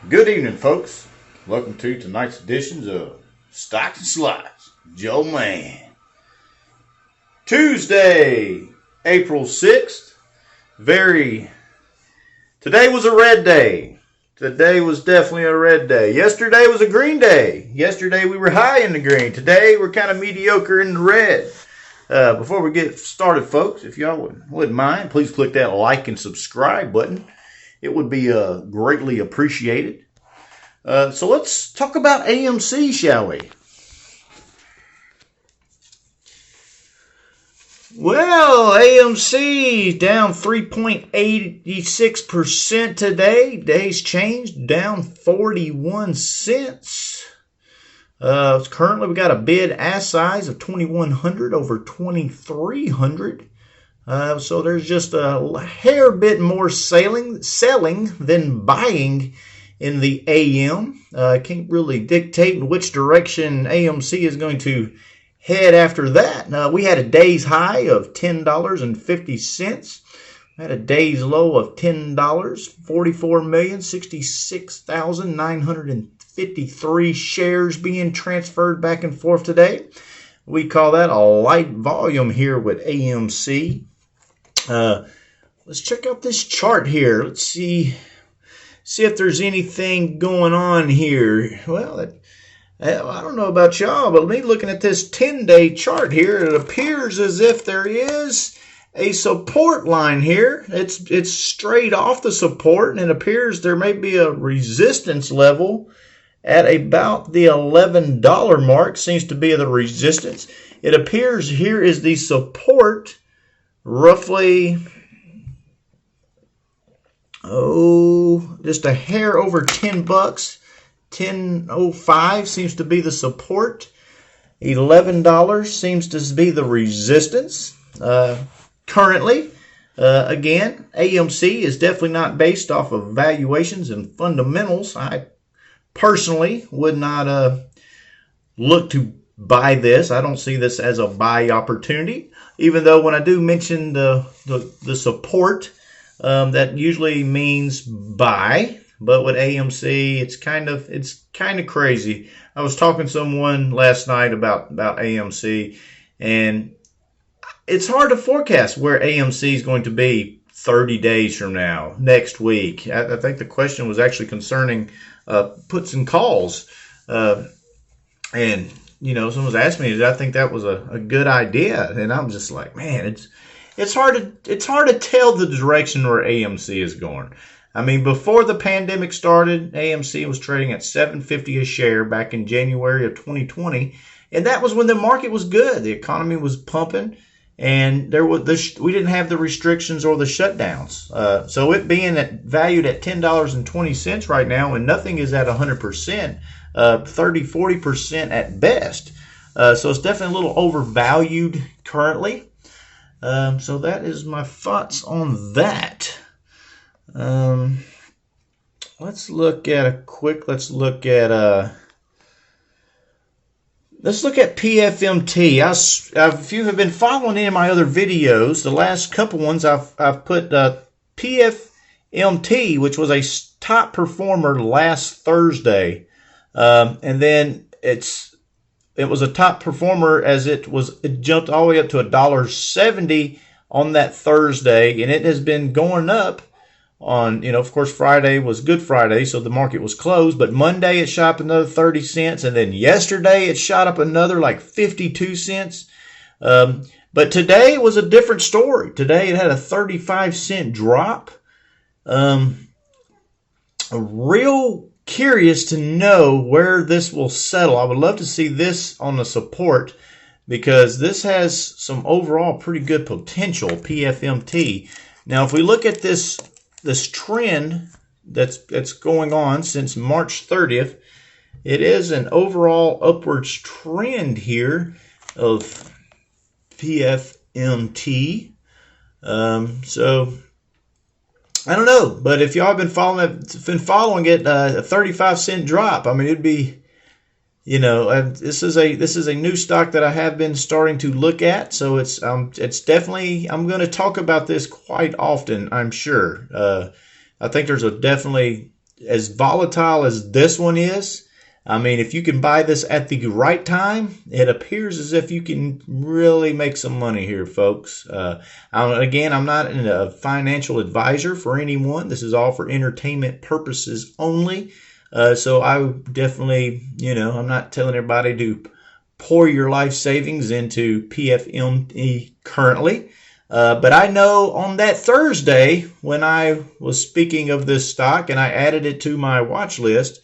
Good evening, folks. Welcome to tonight's editions of Stocks and Slides. Joe Man. Tuesday, April 6th. Today was a red day. Today was definitely a red day. Yesterday was a green day. Yesterday we were high in the green. Today we're kind of mediocre in the red. Before we get started, folks, if y'all wouldn't mind, please click that like and subscribe button. It would be greatly appreciated. So let's talk about AMC, shall we? Well, AMC down 3.86% today. Day's change down 41 cents. Currently, we got a bid ask size of 2,100 over 2,300. So there's just a hair bit more selling than buying in the AM. Can't really dictate in which direction AMC is going to head after that. We had a day's high of $10.50. We had a day's low of $10. 44,066,953 shares being transferred back and forth today. We call that a light volume here with AMC. Let's check out this chart here. Let's see if there's anything going on here. Well, I don't know about y'all, but me looking at this 10-day chart here, it appears as if there is a support line here. It's straight off the support, and it appears there may be a resistance level at about the $11 mark. Seems to be the resistance. It appears here is the support, roughly, just a hair over $10. 10.05 seems to be the support. $11 seems to be the resistance. Currently, again, AMC is definitely not based off of valuations and fundamentals. I personally would not look to buy this. I don't see this as a buy opportunity, even though when I do mention the support, that usually means buy. But with AMC, it's kind of crazy. I was talking to someone last night about AMC, and it's hard to forecast where AMC is going to be 30 days from now, next week. I think the question was actually concerning puts and calls. And, someone was asking me, did I think that was a good idea? And I'm just like, man, it's hard to tell the direction where AMC is going. I mean, before the pandemic started, AMC was trading at $7.50 a share back in January of 2020, and that was when the market was good. The economy was pumping, and we didn't have the restrictions or the shutdowns. So it being valued at $10.20 right now, and nothing is at 100%, 30-40% at best. So it's definitely a little overvalued currently. So that is my thoughts on that. Let's look at PFMT. If you have been following any of my other videos, the last couple ones I've put PFMT, which was a top performer last Thursday, and then it was a top performer as it jumped all the way up to $1.70 on that Thursday, and it has been going up. Of course, Friday was Good Friday, so the market was closed. But Monday it shot up another 30 cents, and then yesterday it shot up another like 52 cents. But today was a different story. Today it had a 35-cent drop. Real curious to know where this will settle. I would love to see this on the support because this has some overall pretty good potential, PFMT. Now, if we look at this trend that's going on since March 30th, it is an overall upwards trend here of PFMT. So I don't know, but if y'all have been following it, a 35-cent drop. I mean, it'd be, this is a new stock that I have been starting to look at. So it's definitely, I'm going to talk about this quite often, I'm sure. I think there's as volatile as this one is, I mean, if you can buy this at the right time, it appears as if you can really make some money here, folks. Again, I'm not a financial advisor for anyone. This is all for entertainment purposes only. So I definitely, I'm not telling everybody to pour your life savings into PFMT currently. But I know on that Thursday when I was speaking of this stock and I added it to my watch list,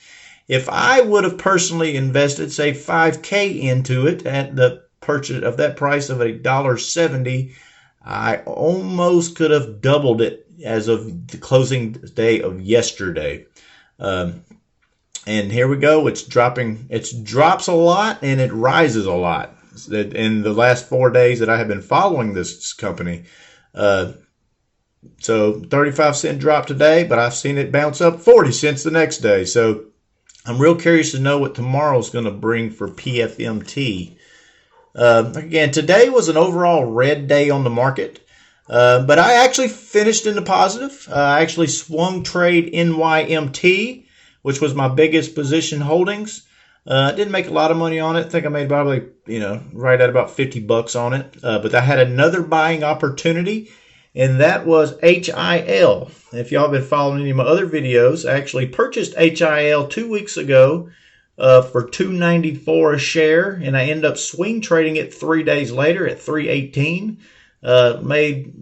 if I would have personally invested, say, $5K into it at the purchase of that price of $1.70, I almost could have doubled it as of the closing day of yesterday. And here we go. It's dropping. It drops a lot and it rises a lot in the last 4 days that I have been following this company. So 35-cent drop today, but I've seen it bounce up 40 cents the next day. So I'm real curious to know what tomorrow's going to bring for PFMT. Again, today was an overall red day on the market, but I actually finished in the positive. I actually swung trade NYMT, which was my biggest position holdings. I didn't make a lot of money on it. I think I made probably, right at about $50 on it. But I had another buying opportunity, and that was HIL. If y'all have been following any of my other videos, I actually purchased HIL 2 weeks ago for $2.94 a share, and I ended up swing trading it 3 days later at $3.18. Made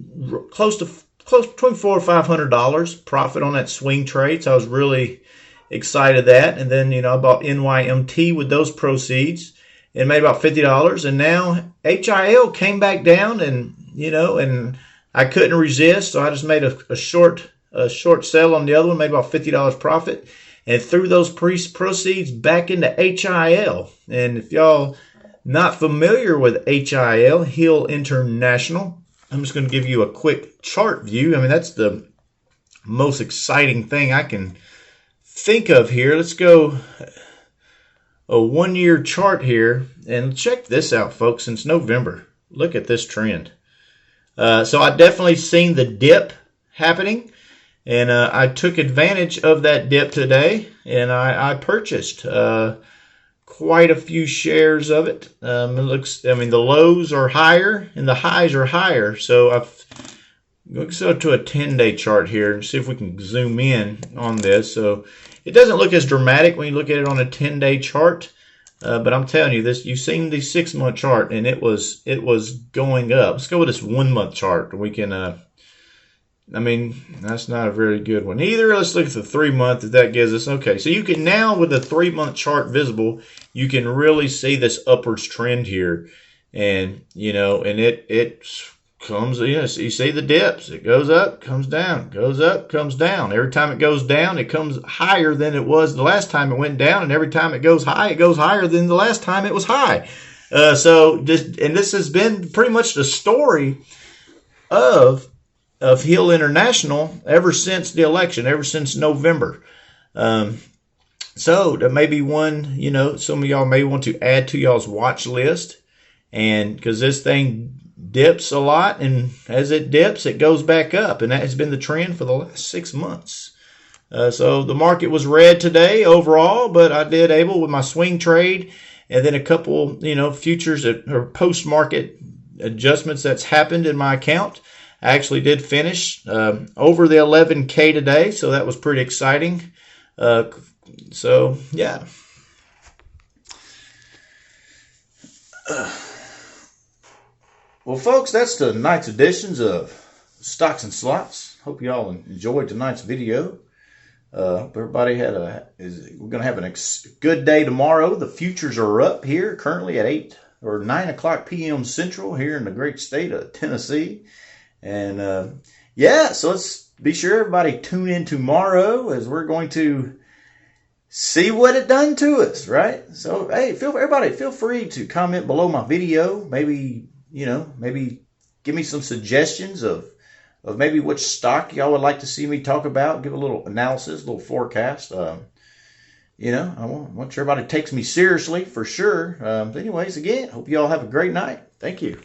close between $400 or $500 profit on that swing trade, so I was really excited that. And then I bought NYMT with those proceeds and made about $50. And now HIL came back down, and and I couldn't resist, so I just made a short sell on the other one, made about $50 profit, and threw those proceeds back into HIL. And if y'all not familiar with HIL, Hill International, I'm just going to give you a quick chart view. I mean, that's the most exciting thing I can think of here. Let's go a 1 year chart here and check this out, folks. Since November, look at this trend. So I definitely seen the dip happening, and I took advantage of that dip today, and I purchased quite a few shares of it. It looks, the lows are higher and the highs are higher. So let's go to a 10-day chart here and see if we can zoom in on this. So it doesn't look as dramatic when you look at it on a 10-day chart. But I'm telling you, you've seen the 6-month chart, and it was going up. Let's go with this 1-month chart. We can, that's not a very good one either. Let's look at the 3-month if that gives us. Okay, so you can now, with the 3-month chart visible, you can really see this upwards trend here. And, and it comes, you see the dips. It goes up, comes down, goes up, comes down. Every time it goes down, it comes higher than it was the last time it went down, and every time it goes higher than the last time it was high. This has been pretty much the story of Hill International ever since the election, ever since November. So there may be one, some of y'all may want to add to y'all's watch list, and because this thing dips a lot, and as it dips, it goes back up, and that has been the trend for the last 6 months. So the market was red today overall, but I did able with my swing trade, and then a couple, futures or post-market adjustments that's happened in my account. I actually did finish over the 11K today, so that was pretty exciting. So yeah. Well, folks, that's tonight's editions of Stocks and Slots. Hope you all enjoyed tonight's video. Hope everybody we're going to have a good day tomorrow. The futures are up here currently at 8 or 9 o'clock p.m. Central here in the great state of Tennessee. And so let's be sure everybody tune in tomorrow, as we're going to see what it done to us, right? So, hey, everybody feel free to comment below my video. Maybe give me some suggestions of maybe which stock y'all would like to see me talk about. Give a little analysis, a little forecast. I want sure everybody takes me seriously for sure. Anyways, again, hope you all have a great night. Thank you.